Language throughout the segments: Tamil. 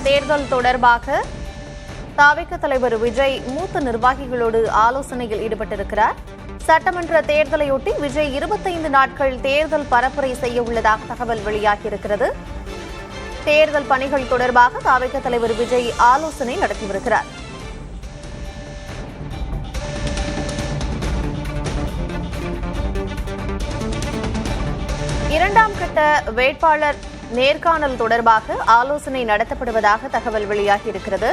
தேர்தல் தொடர்பாக தாவேக தலைவர் விஜய் மூத்த நிர்வாகிகளோடு ஆலோசனையில் ஈடுபட்டிருக்கிறார். சட்டமன்ற தேர்தலையொட்டி விஜய் 25 நாட்கள் தேர்தல் பரப்புரை செய்ய உள்ளதாக தகவல் வெளியாகியிருக்கிறது. தேர்தல் பணிகள் தொடர்பாக தாவேக தலைவர் விஜய் ஆலோசனை நடத்தி வருகிறார். இரண்டாம் கட்ட வேட்பாளர் நேர்காணல் தொடர்பாக ஆலோசனை நடத்தப்படுவதாக தகவல் வெளியாகியிருக்கிறது.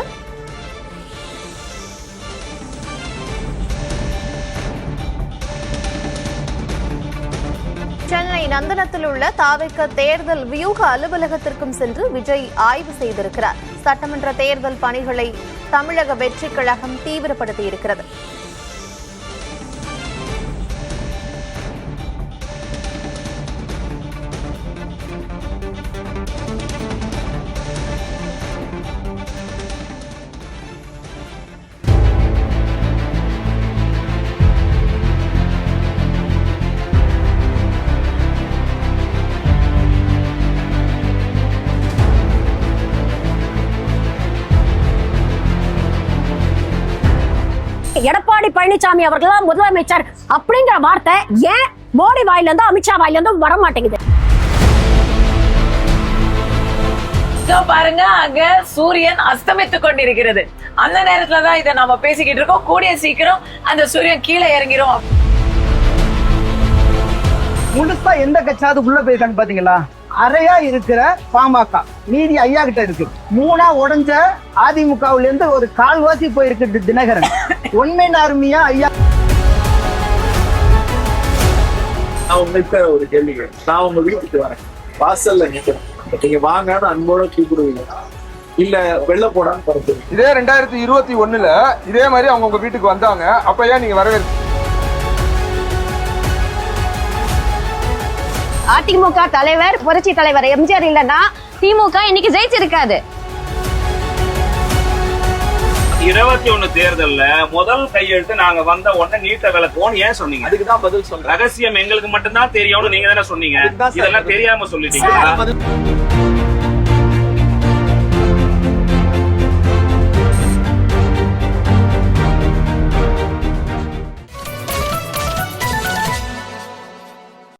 சென்னை நந்தனத்தில் உள்ள தாவேக தேர்தல் வியூக அலுவலகத்திற்கும் சென்று விஜய் ஆய்வு செய்திருக்கிறார். சட்டமன்ற தேர்தல் பணிகளை தமிழக வெற்றிக் கழகம் தீவிரப்படுத்தியிருக்கிறது. எடப்பாடி பழனிசாமி அவர்கள் முதலமைச்சர் அப்படிங்கிற வார்த்தை ஏன் மோடி வாயிலிருந்து அமித்ஷா வாயிலிருந்து வர மாட்டேங்குது? பாருங்க, அங்க சூரியன் அஸ்தமித்துக் கொண்டிருக்கிறது. அந்த நேரத்துலதான் இதை நம்ம பேசிக்கிட்டு இருக்கோம். கூடிய சீக்கிரம் அந்த சூரியன் கீழே இறங்கிரும். முழுசா எந்த கட்சியாவது உள்ள போயிருக்கான்னு பாத்தீங்களா? அறையா இருக்கிற பாமக மீதி ஐயா கிட்ட இருக்கு. மூணா உடஞ்ச அதிமுகவுல இருந்து ஒரு கால்வாசி போயிருக்கு தினகரன். ஒன்மேன் ஆர்மியா ஐயா. நான் உங்கள்கிட்ட ஒரு கேள்வி, நான் உங்க வீட்டுக்கு வரேன், வாசல்ல நிக்கிறேன், நீங்க வாங்கன்னு அன்போட கூப்பிடுவீங்க இல்ல வெள்ள போடான்னு பறந்துருவீங்க? இதே 2021 இதே மாதிரி அவங்க உங்க வீட்டுக்கு வந்தாங்க, அப்ப ஏன் நீங்க வரவேற்பு? அதிமுக தலைவர் புரட்சி தலைவர் எம்ஜிஆர் இல்லன்னா திமுக இன்னைக்கு ஜெயிச்சிருக்காது. 21 தேர்தல்ல முதல் கையெழுத்து நாங்க வந்த உடனே நீட்ட விளக்குவோம் ஏன் சொன்னீங்க? அதுக்குதான் பதில் சொல்றேன். ரகசியம் எங்களுக்கு மட்டும்தான் தெரியும்னு நீங்க தானே சொன்னீங்க. இதெல்லாம் தெரியாம சொல்லிட்டீங்க.